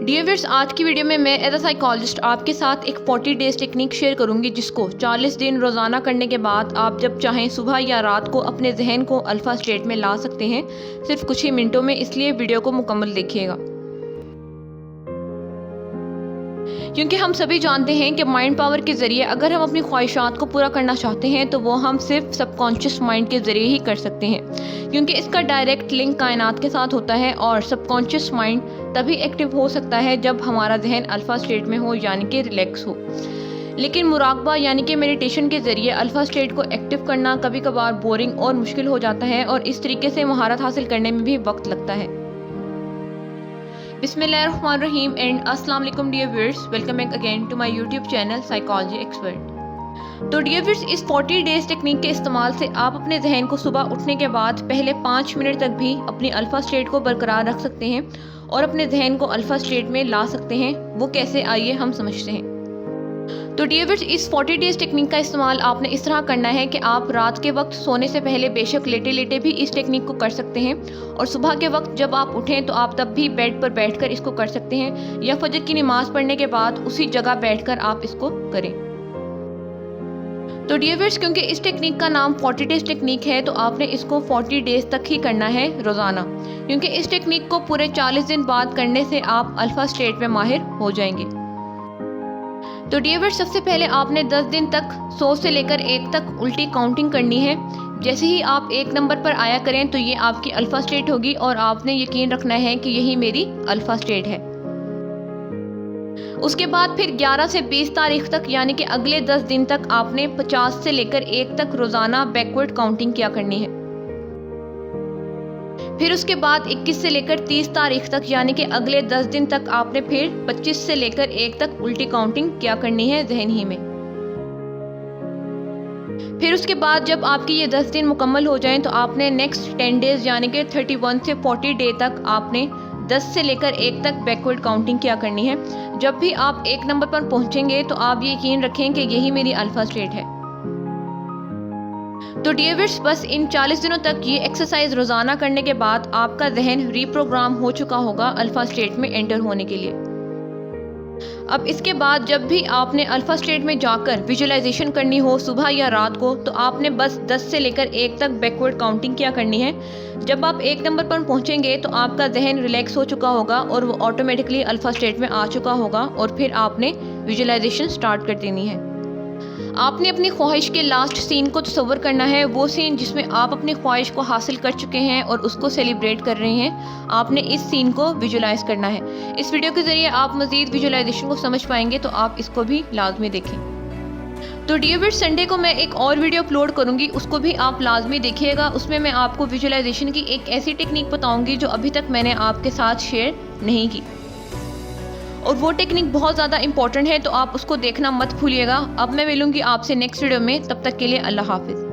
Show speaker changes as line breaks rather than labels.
Dear viewers, आज की video में मैं एज अ साइकोलॉजिस्ट आपके साथ एक 40 डेज टेक्निक शेयर करूंगी, जिसको 40 दिन रोज़ाना करने के बाद आप जब चाहें सुबह या रात को अपने जहन को अल्फा स्टेट में ला सकते हैं, सिर्फ कुछ ही मिनटों में। इसलिए वीडियो को मुकम्मल देखिएगा, क्योंकि हम सभी जानते हैं कि माइंड पावर के ज़रिए अगर हम अपनी ख्वाहिशात को पूरा करना चाहते हैं तो वो हम सिर्फ सबकॉन्शियस माइंड के ज़रिए ही कर सकते हैं, क्योंकि इसका डायरेक्ट लिंक कायनात के साथ होता है। और सबकॉन्शियस माइंड तभी एक्टिव हो सकता है जब हमारा जहन अल्फ़ा स्टेट में हो, यानी कि रिलैक्स हो। लेकिन मुराकबा यानी कि मेडिटेशन के ज़रिए अल्फ़ा स्टेट को एक्टिव करना कभी कभार बोरिंग और मुश्किल हो जाता है, और इस तरीके से महारत हासिल करने में भी वक्त लगता है। बिस्मिल्लाहिर्रहमानिर्रहीम एंड अस्सलाम वालेकुम dear viewers, welcome back again to my YouTube channel psychology expert. तो डियर व्यूअर्स, इस 40 डेज टेक्निक के इस्तेमाल से आप अपने जहन को सुबह उठने के बाद पहले 5 मिनट तक भी अपनी अल्फ़ा स्टेट को बरकरार रख सकते हैं और अपने जहन को अल्फ़ा स्टेट में ला सकते हैं। वो कैसे, आइए हम समझते हैं। तो डियर व्यूअर्स, इस 40 डेज टेक्निक का इस्तेमाल आपने इस तरह करना है कि आप रात के वक्त सोने से पहले बेशक लेटे लेटे भी इस टेक्निक को कर सकते हैं, और सुबह के वक्त जब आप उठें तो आप तब भी बेड पर बैठकर इसको कर सकते हैं, या फजर की नमाज पढ़ने के बाद उसी जगह बैठकर आप इसको करें। तो डियर व्यूअर्स, क्योंकि इस टेक्निक का नाम 40 डेज टेक्निक है तो आपने इसको 40 डेज तक ही करना है रोज़ाना, क्योंकि इस टेक्निक को पूरे 40 दिन बाद करने से आप अल्फ़ा स्टेट में माहिर हो जाएंगे। तो डियर व्यूअर्स, सबसे पहले आपने 10 दिन तक 100 से लेकर 1 तक उल्टी काउंटिंग करनी है। जैसे ही आप 1 नंबर पर आया करें तो ये आपकी अल्फ़ा स्टेट होगी, और आपने यकीन रखना है कि यही मेरी अल्फ़ा स्टेट है। उसके बाद फिर 11 से 20 तारीख तक, यानी कि अगले 10 दिन तक आपने 50 से लेकर 1 तक रोज़ाना बैकवर्ड काउंटिंग किया करनी है। फिर उसके बाद 21 से लेकर 30 तारीख तक, यानी कि अगले 10 दिन तक आपने फिर 25 से लेकर 1 तक उल्टी काउंटिंग क्या करनी है जहन ही में। फिर उसके बाद जब आपकी ये 10 दिन मुकम्मल हो जाएं तो आपने नेक्स्ट 10 डेज यानी कि 31 से 40 डे तक आपने 10 से लेकर 1 तक बैकवर्ड काउंटिंग क्या करनी है। जब भी आप 1 नंबर पर पहुंचेंगे तो आप ये यकीन रखें कि यही मेरी अल्फ़ा स्टेट है। तो डियर व्यूअर्स, बस इन 40 दिनों तक ये एक्सरसाइज रोज़ाना करने के बाद आपका जहन रीप्रोग्राम हो चुका होगा अल्फ़ा स्टेट में एंटर होने के लिए। अब इसके बाद जब भी आपने अल्फ़ा स्टेट में जाकर विजुअलाइजेशन करनी हो सुबह या रात को, तो आपने बस 10 से लेकर 1 तक बैकवर्ड काउंटिंग क्या करनी है। जब आप 1 नंबर पर पहुंचेंगे तो आपका जहन रिलैक्स हो चुका होगा और वो ऑटोमेटिकली अल्फ़ा स्टेट में आ चुका होगा, और फिर आपने विजुअलाइजेशन स्टार्ट कर देनी है। आपने अपनी ख्वाहिश के लास्ट सीन को तस्वर करना है, वो सीन जिसमें आप अपनी ख्वाहिश को हासिल कर चुके हैं और उसको सेलिब्रेट कर रहे हैं। आपने इस सीन को विजुलाइज करना है। इस वीडियो के ज़रिए आप मज़ीद विजुलाइजेशन को समझ पाएंगे, तो आप इसको भी लाजमी देखें। तो डियर व्यूअर्स, संडे को मैं एक और वीडियो अपलोड करूंगी, उसको भी आप लाजमी देखिएगा। उसमें मैं आपको विजुलाइजेशन की एक ऐसी टेक्निक बताऊंगी जो अभी तक मैंने आपके साथ शेयर नहीं की, और वो टेक्निक बहुत ज़्यादा इंपॉर्टेंट है, तो आप उसको देखना मत भूलिएगा। अब मैं मिलूंगी आपसे नेक्स्ट वीडियो में, तब तक के लिए अल्लाह हाफिज़।